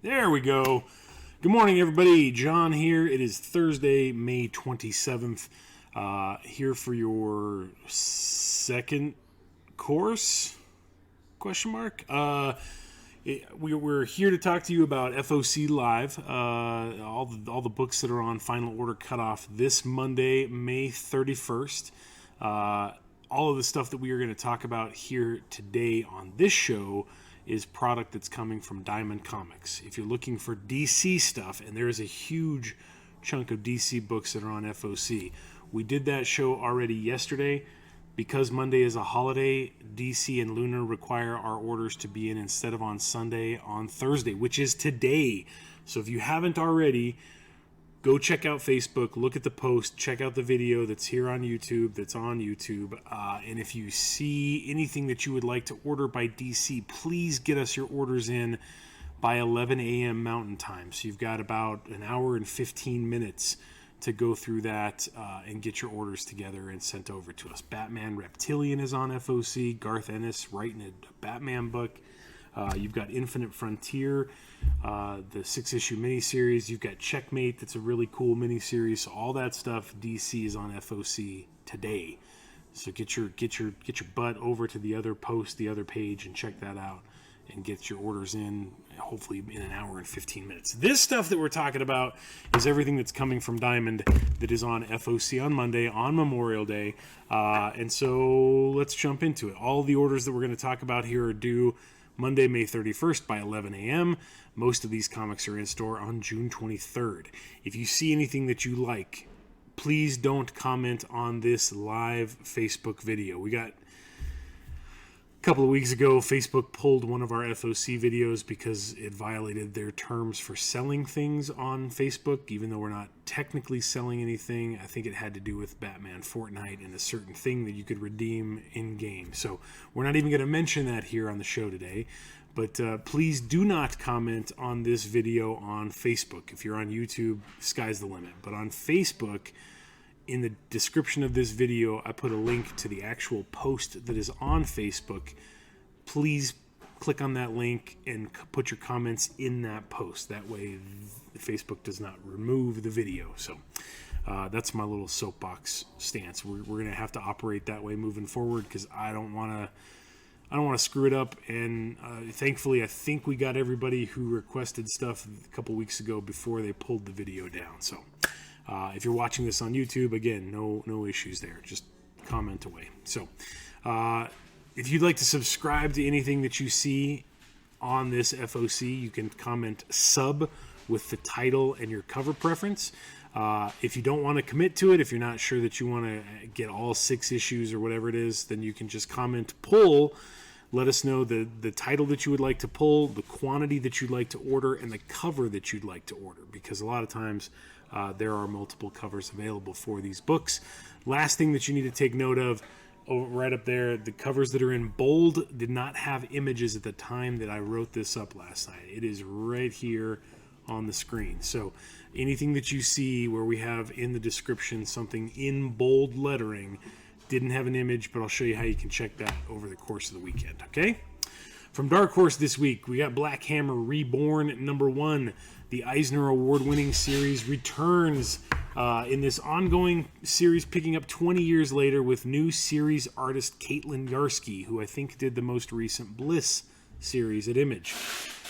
There we go. Good morning, everybody. John here. It is Thursday, May 27th. Here for your second course? Question mark. We're here to talk to you about FOC Live. All the books that are on Final Order Cutoff this Monday, May 31st. All of the stuff that we are going to talk about here today on this show is product that's coming from Diamond Comics. If you're looking for DC stuff, and there is a huge chunk of DC books that are on FOC, we did that show already yesterday. Because Monday is a holiday, DC and Lunar require our orders to be in instead of on Sunday, on Thursday, which is today. So if you haven't already, go check out Facebook, look at the post, check out the video that's here on YouTube, that's on YouTube. And if you see anything that you would like to order by DC, please get us your orders in by 11 a.m. Mountain Time. So you've got about an hour and 15 minutes to go through that and get your orders together and sent over to us. Batman Reptilian is on FOC. Garth Ennis writing a Batman book. You've got Infinite Frontier, the 6-issue miniseries. You've got Checkmate, that's a really cool miniseries. So all that stuff, DC is on FOC today. So get your butt over to the other post, the other page, and check that out and get your orders in, hopefully in an hour and 15 minutes. This stuff that we're talking about is everything that's coming from Diamond that is on FOC on Monday, on Memorial Day. And so let's jump into it. All the orders that we're going to talk about here are due Monday, May 31st by 11 a.m. Most of these comics are in store on June 23rd. If you see anything that you like, please don't comment on this live Facebook video. We got a couple of weeks ago, Facebook pulled one of our FOC videos because it violated their terms for selling things on Facebook, even though we're not technically selling anything. I think it had to do with Batman Fortnite and a certain thing that you could redeem in-game. So we're not even going to mention that here on the show today. But please do not comment on this video on Facebook. If you're on YouTube, sky's the limit. But on Facebook, in the description of this video, I put a link to the actual post that is on Facebook. Please click on that link and put your comments in that post. That way, Facebook does not remove the video. So that's my little soapbox stance. We're going to have to operate that way moving forward because I don't want to screw it up. And thankfully, I think we got everybody who requested stuff a couple weeks ago before they pulled the video down. So if you're watching this on YouTube, again, no issues there. Just comment away. So if you'd like to subscribe to anything that you see on this FOC, you can comment sub with the title and your cover preference. If you don't want to commit to it, if you're not sure that you want to get all 6 issues or whatever it is, then you can just comment pull. Let us know the title that you would like to pull, the quantity that you'd like to order, and the cover that you'd like to order. Because a lot of times there are multiple covers available for these books. Last thing that you need to take note of, right up there, the covers that are in bold did not have images at the time that I wrote this up last night. It is right here on the screen. So anything that you see where we have in the description something in bold lettering didn't have an image, but I'll show you how you can check that over the course of the weekend, okay? From Dark Horse this week, we got Black Hammer Reborn #1. The Eisner Award-winning series returns in this ongoing series, picking up 20 years later with new series artist Caitlin Yarsky, who I think did the most recent Bliss series at Image.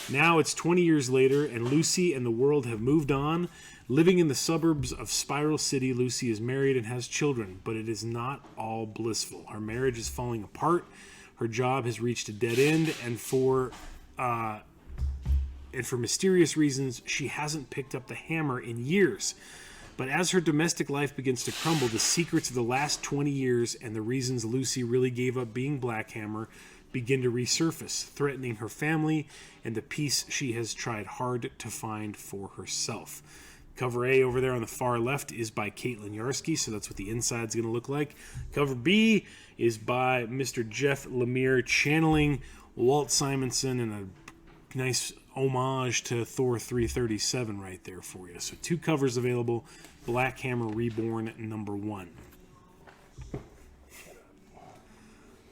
Now it's 20 years later, and Lucy and the world have moved on. Living in the suburbs of Spiral City, Lucy is married and has children, but it is not all blissful. Her marriage is falling apart. Her job has reached a dead end, and for mysterious reasons, she hasn't picked up the hammer in years. But as her domestic life begins to crumble, the secrets of the last 20 years and the reasons Lucy really gave up being Black Hammer begin to resurface, threatening her family and the peace she has tried hard to find for herself. Cover A over there on the far left is by Caitlin Yarsky, so that's what the inside's going to look like. Cover B is by Mr. Jeff Lemire, channeling Walt Simonson, and a nice homage to Thor 337 right there for you. So 2 covers available, Black Hammer Reborn #1.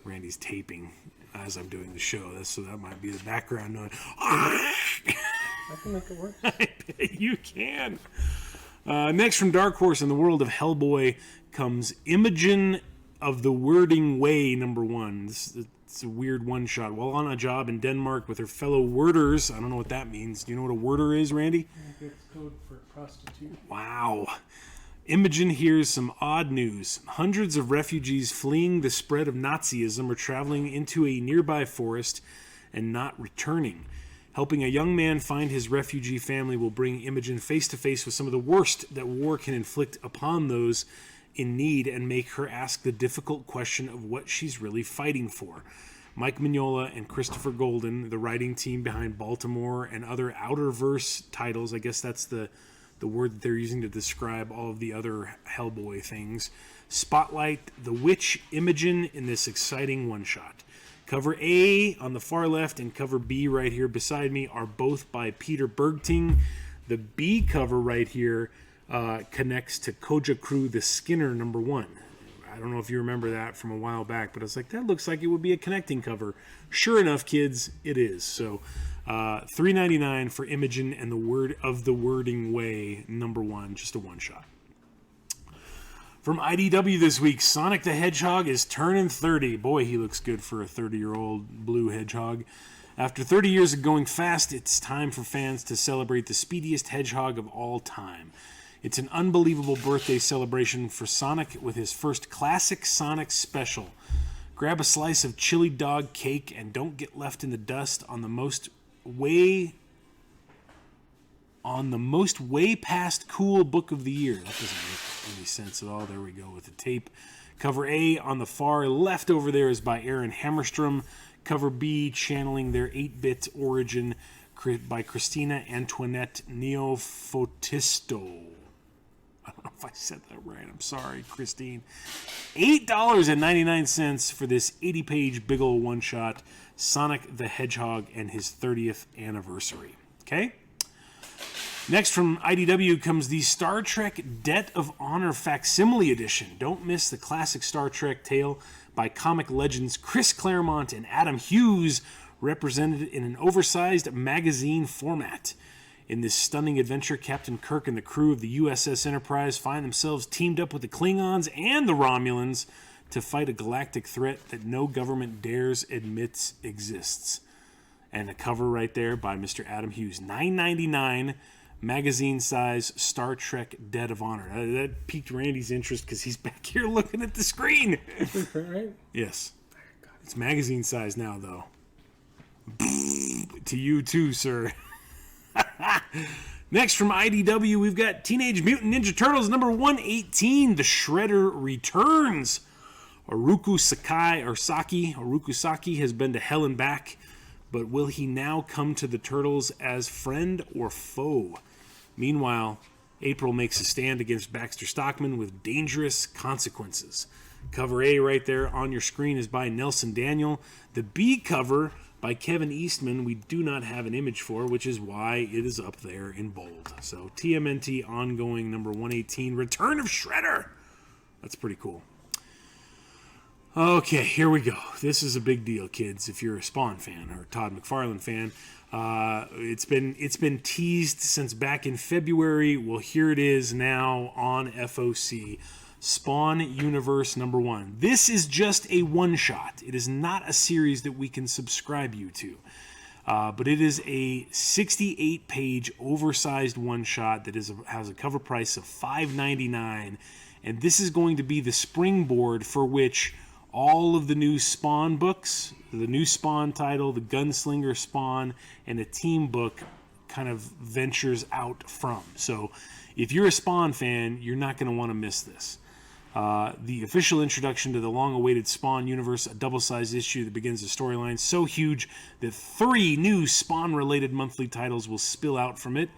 Randy's taping as I'm doing the show, so that might be the background noise. I can make it work. I bet you can. Next from Dark Horse in the world of Hellboy comes Imogen of the Wording Way, #1. It's a weird one-shot. While on a job in Denmark with her fellow worders, I don't know what that means. Do you know what a worder is, Randy? I think it's code for prostitute. Wow. Imogen hears some odd news. Hundreds of refugees fleeing the spread of Nazism are traveling into a nearby forest and not returning. Helping a young man find his refugee family will bring Imogen face to face with some of the worst that war can inflict upon those in need and make her ask the difficult question of what she's really fighting for. Mike Mignola and Christopher Golden, the writing team behind Baltimore and other Outerverse titles, I guess that's the word that they're using to describe all of the other Hellboy things, spotlight the witch Imogen in this exciting one-shot. Cover A on the far left and cover B right here beside me are both by Peter Bergting. The B cover right here connects to Koja Crew The Skinner #1. I don't know if you remember that from a while back, but I was like, that looks like it would be a connecting cover. Sure enough, kids, it is. So $3.99 for Imogen and the Word of the Wording Way #1, just a one-shot. From IDW this week, Sonic the Hedgehog is turning 30. Boy, he looks good for a 30-year-old blue hedgehog. After 30 years of going fast, it's time for fans to celebrate the speediest hedgehog of all time. It's an unbelievable birthday celebration for Sonic with his first classic Sonic special. Grab a slice of chili dog cake and don't get left in the dust on the most way past cool book of the year. That doesn't make any sense at all. There we go with the tape. Cover A on the far left over there is by Aaron Hammerstrom. Cover B, channeling their 8-bit origin, by Christina Antoinette Neofotisto. I don't know if I said that right. I'm sorry, Christine. $8.99 for this 80-page big ol' one-shot, Sonic the Hedgehog and his 30th anniversary. Okay? Next from IDW comes the Star Trek Debt of Honor Facsimile Edition. Don't miss the classic Star Trek tale by comic legends Chris Claremont and Adam Hughes, represented in an oversized magazine format. In this stunning adventure, Captain Kirk and the crew of the USS Enterprise find themselves teamed up with the Klingons and the Romulans to fight a galactic threat that no government dares admit exists. And a cover right there by Mr. Adam Hughes. $9.99, magazine-size Star Trek Debt of Honor. That piqued Randy's interest because he's back here looking at the screen. Right? Yes. It's magazine size now, though. To you too, sir. Next from IDW, we've got Teenage Mutant Ninja Turtles #118. The Shredder returns. Oroku Saki has been to hell and back, but will he now come to the Turtles as friend or foe? Meanwhile, April makes a stand against Baxter Stockman with dangerous consequences. Cover A right there on your screen is by Nelson Daniel. The B cover by Kevin Eastman we do not have an image for, which is why it is up there in bold. So TMNT ongoing #118, Return of Shredder. That's pretty cool. Okay, here we go. This is a big deal, kids. If you're a Spawn fan or a Todd McFarlane fan, it's been teased since back in February. Well, here it is now on FOC. Spawn Universe #1. This is just a one-shot. It is not a series that we can subscribe you to. But it is a 68-page oversized one-shot that has a cover price of $5.99. And this is going to be the springboard for which all of the new Spawn books, the new Spawn title, the Gunslinger Spawn, and a team book kind of ventures out from. So if you're a Spawn fan, you're not going to want to miss this. The official introduction to the long-awaited Spawn universe, a double-sized issue that begins the storyline so huge that 3 new Spawn-related monthly titles will spill out from it,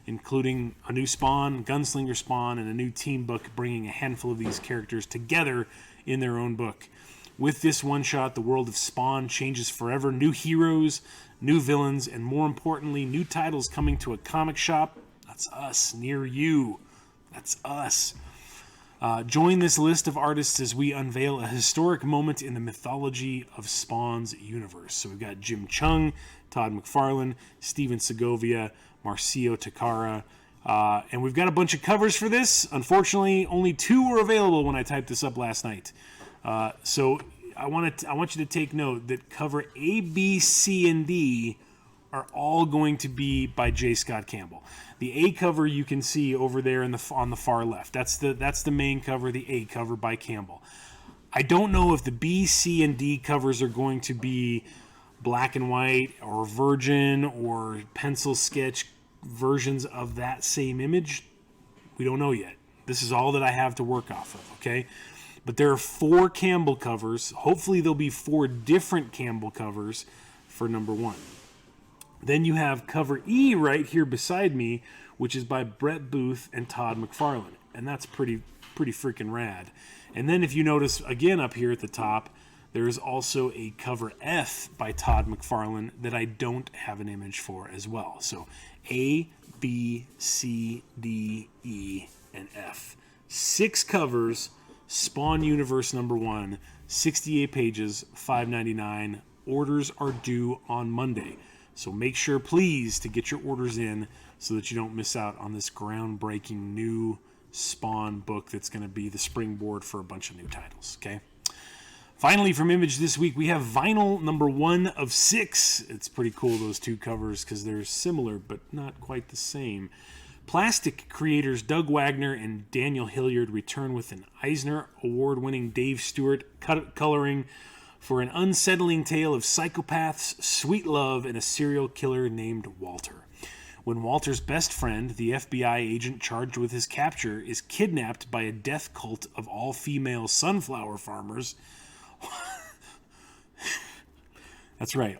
including a new Spawn, Gunslinger Spawn, and a new team book bringing a handful of these characters together in their own book. With this one-shot, the world of Spawn changes forever. New heroes, new villains, and more importantly, new titles coming to a comic shop. That's us, near you. That's us. Join this list of artists as we unveil a historic moment in the mythology of Spawn's universe. So we've got Jim Chung, Todd McFarlane, Steven Segovia, Marcio Takara. And we've got a bunch of covers for this. Unfortunately, only 2 were available when I typed this up last night. So I want you to take note that cover A, B, C, and D are all going to be by J. Scott Campbell. The A cover you can see over there on the far left. That's the main cover, the A cover by Campbell. I don't know if the B, C, and D covers are going to be black and white or virgin or pencil sketch versions of that same image. We don't know yet. This is all that I have to work off of, okay? But there are 4 Campbell covers. Hopefully there'll be 4 different Campbell covers for number 1. Then you have cover E right here beside me, which is by Brett Booth and Todd McFarlane. And that's pretty freaking rad. And then if you notice again up here at the top, there is also a cover F by Todd McFarlane that I don't have an image for as well. So A, B, C, D, E, and F. 6 covers, Spawn Universe number 1, 68 pages, $5.99. Orders are due on Monday. So make sure, please, to get your orders in so that you don't miss out on this groundbreaking new Spawn book that's going to be the springboard for a bunch of new titles, okay? Finally, from Image this week, we have Vinyl number 1 of 6. It's pretty cool, those 2 covers, because they're similar but not quite the same. Plastic creators Doug Wagner and Daniel Hilliard return with an Eisner Award-winning Dave Stewart coloring for an unsettling tale of psychopaths, sweet love, and a serial killer named Walter. When Walter's best friend, the FBI agent charged with his capture, is kidnapped by a death cult of all-female sunflower farmers. That's right.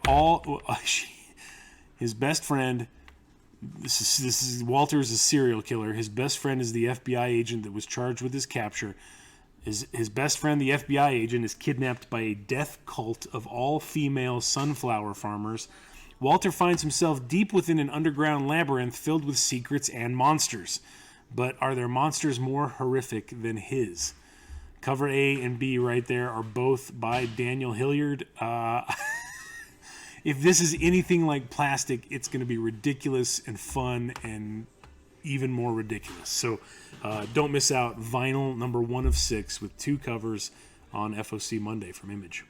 His best friend... This is Walter is a serial killer. His best friend is the FBI agent that was charged with his capture. His best friend, the FBI agent, is kidnapped by a death cult of all-female sunflower farmers. Walter finds himself deep within an underground labyrinth filled with secrets and monsters. But are there monsters more horrific than his? Cover A and B right there are both by Daniel Hilliard. If this is anything like Plastic, it's going to be ridiculous and fun and even more ridiculous. So don't miss out. Vinyl number 1 of 6 with 2 covers on FOC Monday from Image.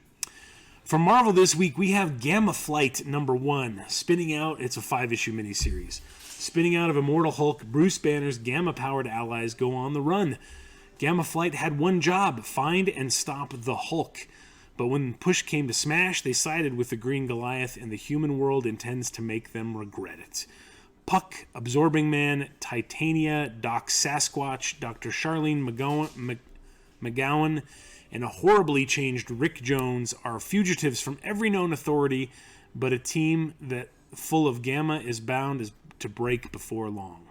From Marvel this week, we have Gamma Flight number 1. Spinning out, it's a 5-issue miniseries. Spinning out of Immortal Hulk, Bruce Banner's Gamma-powered allies go on the run. Gamma Flight had one job, find and stop the Hulk. But when push came to smash, they sided with the Green Goliath, and the human world intends to make them regret it. Puck, Absorbing Man, Titania, Doc Sasquatch, Dr. Charlene McGowan, and a horribly changed Rick Jones are fugitives from every known authority, but a team that full of Gamma is bound to break before long.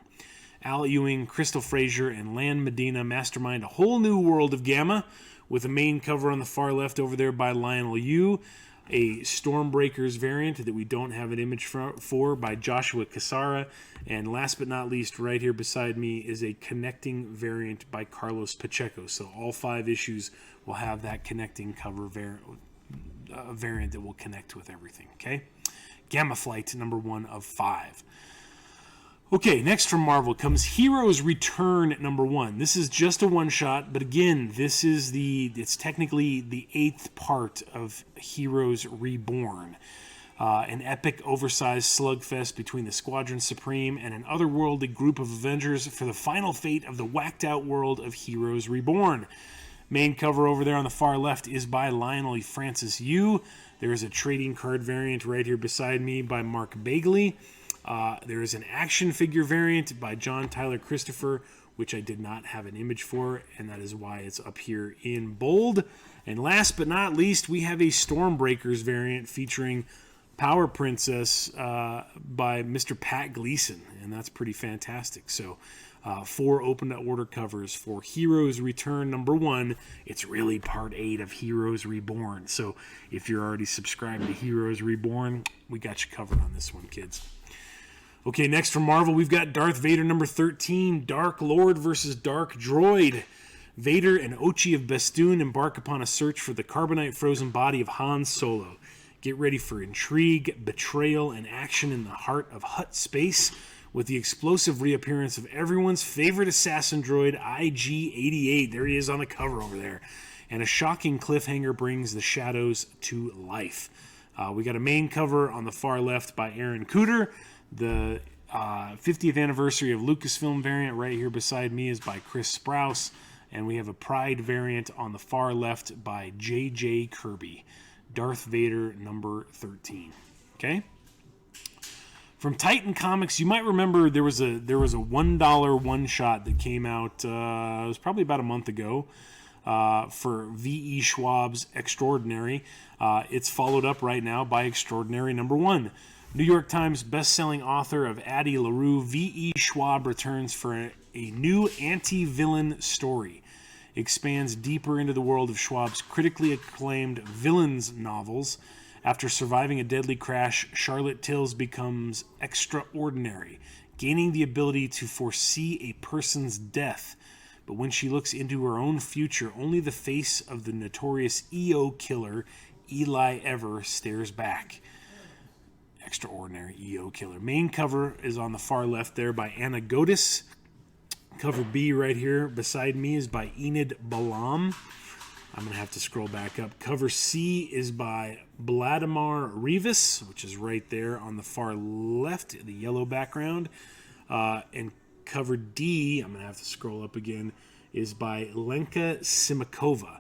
Al Ewing, Crystal Frazier, and Lan Medina mastermind a whole new world of Gamma, with a main cover on the far left over there by Lionel Yu, a Stormbreakers variant that we don't have an image for by Joshua Cassara, and last but not least, right here beside me is a connecting variant by Carlos Pacheco. So all 5 issues will have that connecting cover variant that will connect with everything, okay? Gamma Flight, number 1 of 5. Okay, next from Marvel comes Heroes Return number 1. This is just a one-shot, but again, it's technically the 8th part of Heroes Reborn. An epic, oversized slugfest between the Squadron Supreme and an otherworldly group of Avengers for the final fate of the whacked-out world of Heroes Reborn. Main cover over there on the far left is by Lionel Francis Yu. There is a trading card variant right here beside me by Mark Bagley. There is an action figure variant by John Tyler Christopher, which I did not have an image for, and that is why it's up here in bold. And last but not least, we have a Stormbreakers variant featuring Power Princess by Mr. Pat Gleason, and that's pretty fantastic. So 4 open-to-order covers for Heroes Return number 1. It's really part 8 of Heroes Reborn. So if you're already subscribed to Heroes Reborn, we got you covered on this one, kids. Okay, next from Marvel, we've got Darth Vader number 13, Dark Lord versus Dark Droid. Vader and Ochi of Bestoon embark upon a search for the carbonite-frozen body of Han Solo. Get ready for intrigue, betrayal, and action in the heart of Hutt space, with the explosive reappearance of everyone's favorite assassin droid, IG-88. There he is on the cover over there. And a shocking cliffhanger brings the shadows to life. We got a main cover on the far left by Aaron Cooter. The 50th anniversary of Lucasfilm variant right here beside me is by Chris Sprouse. And we have a Pride variant on the far left by J.J. Kirby. Darth Vader number 13. Okay? From Titan Comics, you might remember there was a $1 one-shot that came out, it was probably about a month ago, for V.E. Schwab's Extraordinary. It's followed up right now by Extraordinary number 1. New York Times best-selling author of Addie LaRue, V.E. Schwab returns for a new anti-villain story. Expands deeper into the world of Schwab's critically acclaimed villains novels. After surviving a deadly crash, Charlotte Tills becomes extraordinary, gaining the ability to foresee a person's death. But when she looks into her own future, only the face of the notorious EO killer, Eli Ever, stares back. Extraordinary EO killer. Main cover is on the far left there by Anna Godis. Cover B right here beside me is by Enid Balam. I'm going to have to scroll back up. Cover C is by Vladimir Rivas, which is right there on the far left, the yellow background. And cover D, I'm going to have to scroll up again, is by Lenka Simakova.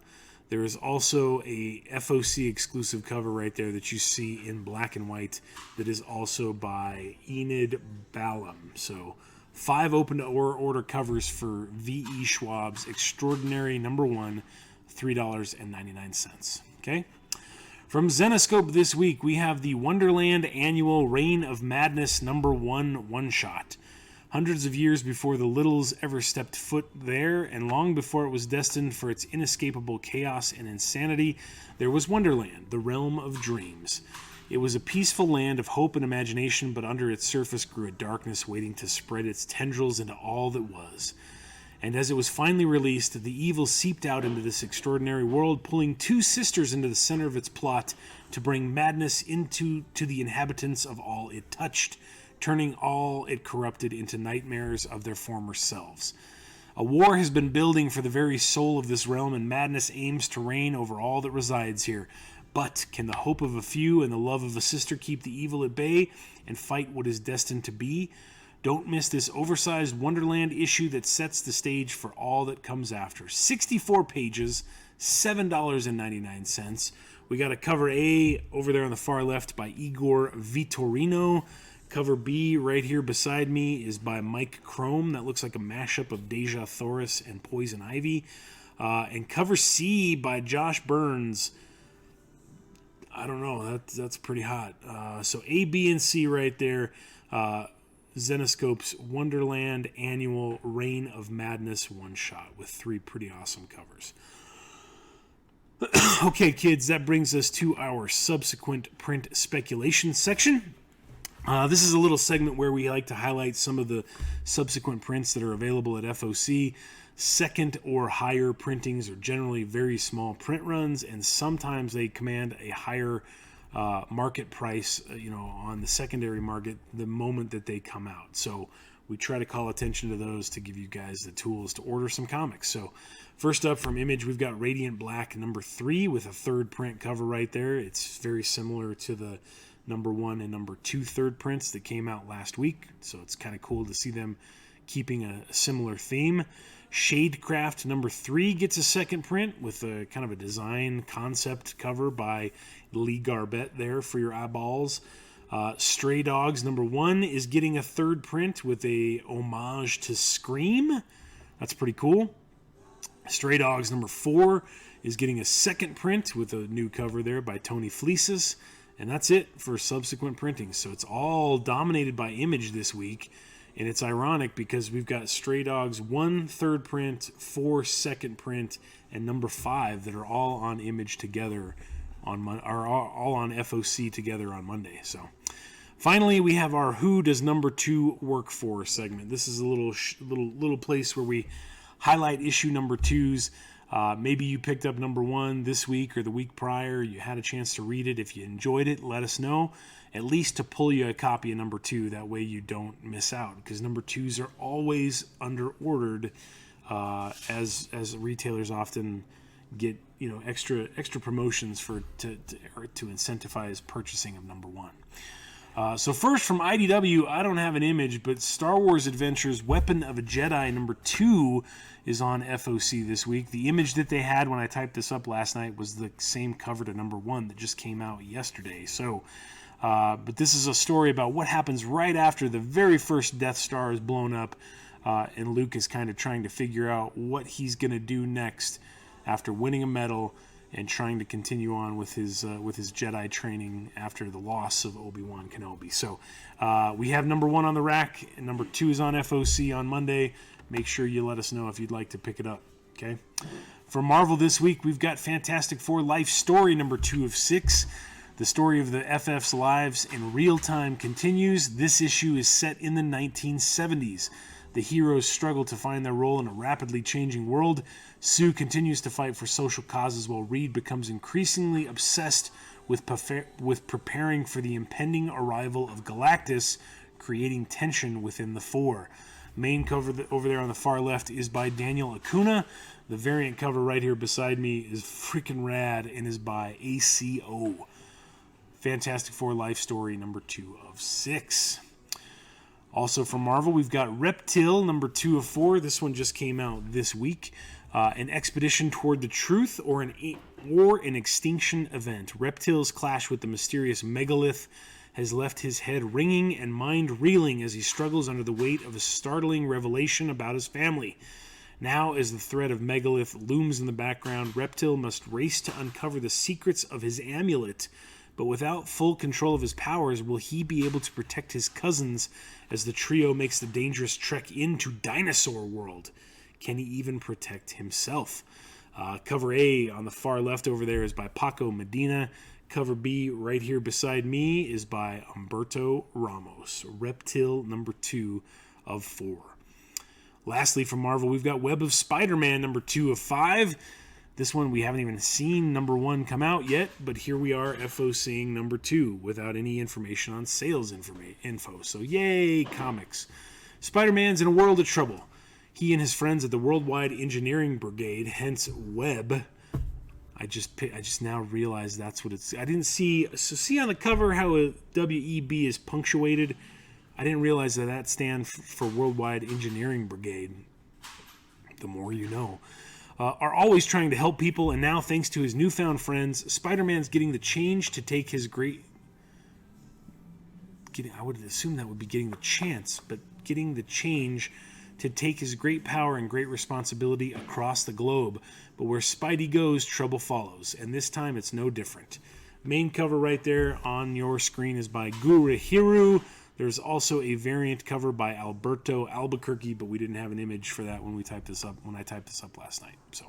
There is also a FOC exclusive cover right there that you see in black and white that is also by Enid Balam. So 5 open to order covers for V.E. Schwab's Extraordinary number 1, $3.99. Okay? From Zenoscope this week, we have the Wonderland Annual Reign of Madness number 1 one-shot. Hundreds of years before the Littles ever stepped foot there, and long before it was destined for its inescapable chaos and insanity, there was Wonderland, the realm of dreams. It was a peaceful land of hope and imagination, but under its surface grew a darkness waiting to spread its tendrils into all that was. And as it was finally released, the evil seeped out into this extraordinary world, pulling 2 sisters into the center of its plot to bring madness to the inhabitants of all it touched, turning all it corrupted into nightmares of their former selves. A war has been building for the very soul of this realm, and madness aims to reign over all that resides here. But can the hope of a few and the love of a sister keep the evil at bay and fight what is destined to be? Don't miss this oversized Wonderland issue that sets the stage for all that comes after. 64 pages, $7.99. We got a cover A over there on the far left by Igor Vitorino. Cover B right here beside me is by Mike Crome. That looks like a mashup of Deja Thoris and Poison Ivy. And cover C by Josh Burns. I don't know. That's pretty hot. So A, B, and C right there. Zenoscope's Wonderland Annual Reign of Madness one-shot with 3 pretty awesome covers. Okay, kids, that brings us to our subsequent print speculation section. This is a little segment where we like to highlight some of the subsequent prints that are available at FOC. Second or higher printings are generally very small print runs, and sometimes they command a higher market price, on the secondary market the moment that they come out. So we try to call attention to those to give you guys the tools to order some comics. So first up from Image, we've got Radiant Black number 3 with a 3rd print cover right there. It's very similar to the number 1 and number 2 3rd prints that came out last week. So it's kind of cool to see them keeping a similar theme. Shadecraft number 3 gets a 2nd print with a kind of a design concept cover by Lee Garbett there for your eyeballs. Stray Dogs number 1 is getting a 3rd print with a homage to Scream. That's pretty cool. Stray Dogs number 4 is getting a 2nd print with a new cover there by Tony Fleeces. And that's it for subsequent printings. So it's all dominated by Image this week. And it's ironic because we've got Stray Dogs 1 3rd print, 4 2nd print, and number 5 that are all on Image together are all on FOC together on Monday. So finally, we have our Who Does Number 2 Work For segment. This is a little place where we highlight issue number 2s Maybe you picked up number 1 this week or the week prior. You had a chance to read it. If you enjoyed it, let us know. At least to pull you a copy of number 2. That way you don't miss out, because number 2s are always under ordered, as retailers often get extra promotions to incentivize purchasing of number 1. So first from IDW, I don't have an image, but Star Wars Adventures Weapon of a Jedi number 2 is on FOC this week. The image that they had when I typed this up last night was the same cover to number 1 that just came out yesterday. So, but this is a story about what happens right after the very first Death Star is blown up, and Luke is kind of trying to figure out what he's going to do next after winning a medal and trying to continue on with his Jedi training after the loss of Obi-Wan Kenobi. So we have number 1 on the rack, and number 2 is on FOC on Monday. Make sure you let us know if you'd like to pick it up. Okay. For Marvel this week, we've got Fantastic Four Life Story number 2 of 6. The story of the FF's lives in real time continues. This issue is set in the 1970s. The heroes struggle to find their role in a rapidly changing world. Sue continues to fight for social causes while Reed becomes increasingly obsessed with preparing for the impending arrival of Galactus, creating tension within the Four. Main cover over there on the far left is by Daniel Acuna. The variant cover right here beside me is freaking rad and is by ACO. Fantastic Four Life Story number 2 of 6. Also from Marvel, we've got Reptile number 2 of 4. This one just came out this week. An expedition toward the truth or an extinction event. Reptile's clash with the mysterious megalith has left his head ringing and mind reeling as he struggles under the weight of a startling revelation about his family. Now, as the threat of megalith looms in the background, Reptile must race to uncover the secrets of his amulet. But without full control of his powers, will he be able to protect his cousins as the trio makes the dangerous trek into Dinosaur World? Can he even protect himself? Cover A on the far left over there is by Paco Medina. Cover B right here beside me is by Humberto Ramos. Reptile number 2 of 4. Lastly, from Marvel, we've got Web of Spider-Man number 2 of 5. This one, we haven't even seen number 1 come out yet, but here we are FOCing number 2 without any information on sales info. So yay, comics. Spider-Man's in a world of trouble. He and his friends at the Worldwide Engineering Brigade, hence Web. I just now realized that's what it's... I didn't see... So see on the cover how a WEB is punctuated? I didn't realize that stands for Worldwide Engineering Brigade. The more you know. Are always trying to help people, and now, thanks to his newfound friends, Spider-Man's getting the change to take his great... I would assume that would be getting the chance, but getting the change to take his great power and great responsibility across the globe. But where Spidey goes, trouble follows, and this time it's no different. Main cover right there on your screen is by Gurahiru. There's also a variant cover by Alberto Albuquerque, but we didn't have an image for that when I typed this up last night. So,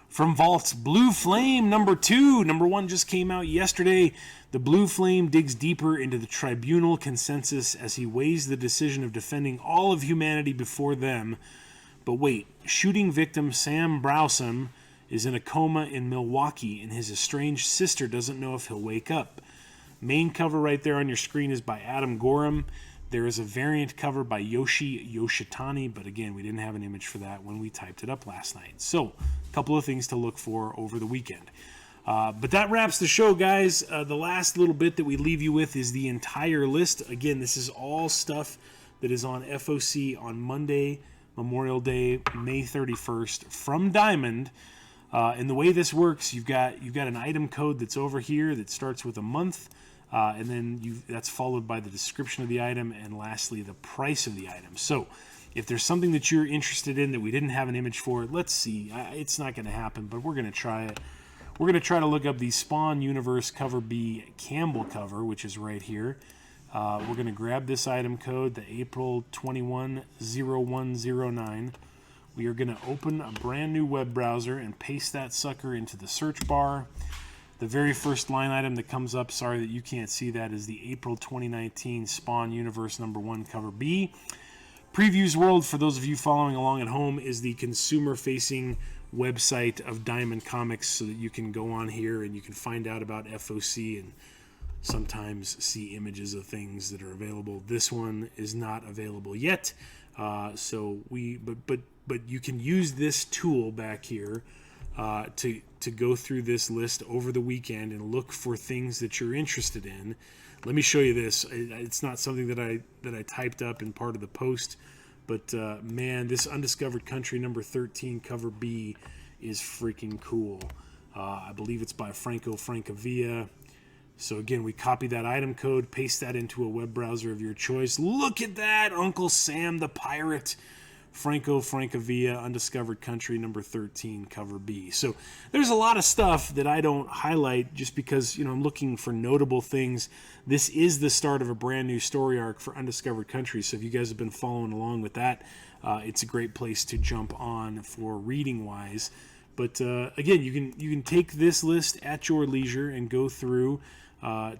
from Vault's Blue Flame number 2. Number 1 just came out yesterday. The Blue Flame digs deeper into the tribunal consensus as he weighs the decision of defending all of humanity before them. But wait, shooting victim Sam Browsome is in a coma in Milwaukee, and his estranged sister doesn't know if he'll wake up. Main cover right there on your screen is by Adam Gorham. There is a variant cover by Yoshi Yoshitani, but again, we didn't have an image for that when we typed it up last night. So, a couple of things to look for over the weekend. But that wraps the show, guys. The last little bit that we leave you with is the entire list. Again, this is all stuff that is on FOC on Monday, Memorial Day, May 31st, from Diamond. And the way this works, you've got an item code that's over here that starts with a month. And then that's followed by the description of the item, and lastly, the price of the item. So, if there's something that you're interested in that we didn't have an image for, let's see. It's not going to happen, but we're going to try it. We're going to try to look up the Spawn Universe Cover B Campbell cover, which is right here. We're going to grab this item code, the April 210109. We are going to open a brand new web browser and paste that sucker into the search bar. The very first line item that comes up, sorry that you can't see that, is the April 2019 Spawn Universe number 1 cover B. Previews World, for those of you following along at home, is the consumer-facing website of Diamond Comics so that you can go on here and you can find out about FOC and sometimes see images of things that are available. This one is not available yet, but you can use this tool back here to go through this list over the weekend and look for things that you're interested in. Let me show you this. It's not something that I typed up in part of the post, but man, this Undiscovered Country number 13 cover B is freaking cool. I believe it's by Franco Francavilla. So again, we copy that item code, paste that into a web browser of your choice. Look at that, Uncle Sam the Pirate. Franco Francavilla, Undiscovered Country, number 13, cover B. So there's a lot of stuff that I don't highlight just because, I'm looking for notable things. This is the start of a brand new story arc for Undiscovered Country. So if you guys have been following along with that, it's a great place to jump on for reading-wise. But again, you can take this list at your leisure and go through,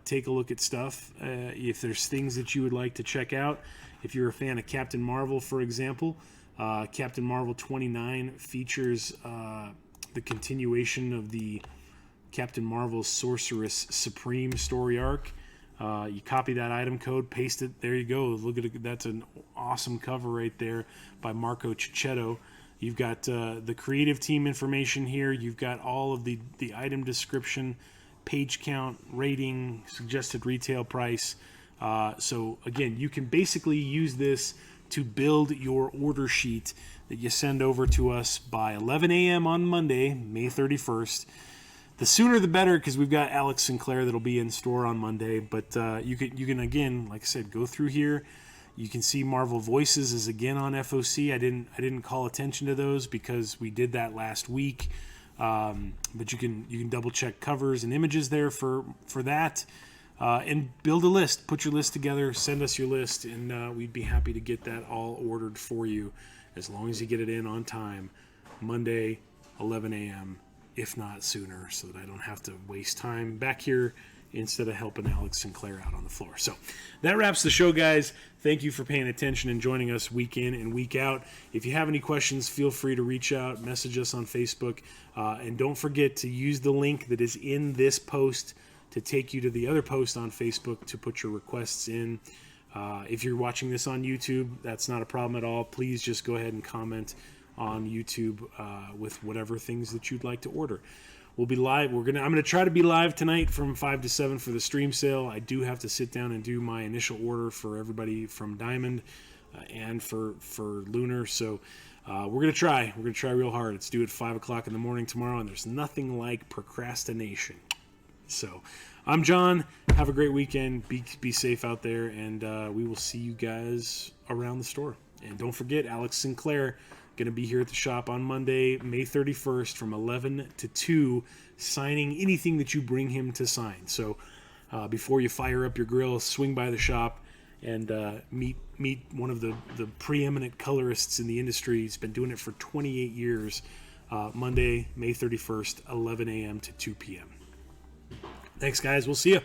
take a look at stuff. If there's things that you would like to check out, if you're a fan of Captain Marvel, for example, Captain Marvel 29 features the continuation of the Captain Marvel Sorceress Supreme story arc. You copy that item code, paste it, there you go. Look at it, that's an awesome cover right there by Marco Cicchetto. You've got the creative team information here. You've got all of the item description, page count, rating, suggested retail price. So again, you can basically use this to build your order sheet that you send over to us by 11 a.m. on Monday, May 31st. The sooner the better, because we've got Alex Sinclair that'll be in store on Monday. But you can again, like I said, go through here. You can see Marvel Voices is again on FOC. I didn't call attention to those because we did that last week. But you can double check covers and images there for that. And build a list. Put your list together. Send us your list, and we'd be happy to get that all ordered for you as long as you get it in on time. Monday, 11 a.m., if not sooner, so that I don't have to waste time back here instead of helping Alex Sinclair out on the floor. So that wraps the show, guys. Thank you for paying attention and joining us week in and week out. If you have any questions, feel free to reach out, message us on Facebook, and don't forget to use the link that is in this post to take you to the other post on Facebook to put your requests in. If you're watching this on YouTube, that's not a problem at all. Please just go ahead and comment on YouTube with whatever things that you'd like to order. We'll be live. I'm gonna try to be live tonight from 5 to 7 for the stream sale. I do have to sit down and do my initial order for everybody from Diamond and for Lunar. So we're gonna try. We're gonna try real hard. It's due at 5 o'clock in the morning tomorrow, and there's nothing like procrastination. So, I'm John. Have a great weekend. Be safe out there, and we will see you guys around the store. And don't forget, Alex Sinclair going to be here at the shop on Monday, May 31st from 11 to 2, signing anything that you bring him to sign. So, before you fire up your grill, swing by the shop and meet one of the preeminent colorists in the industry. He's been doing it for 28 years. Monday, May 31st, 11 a.m. to 2 p.m. Thanks, guys. We'll see you.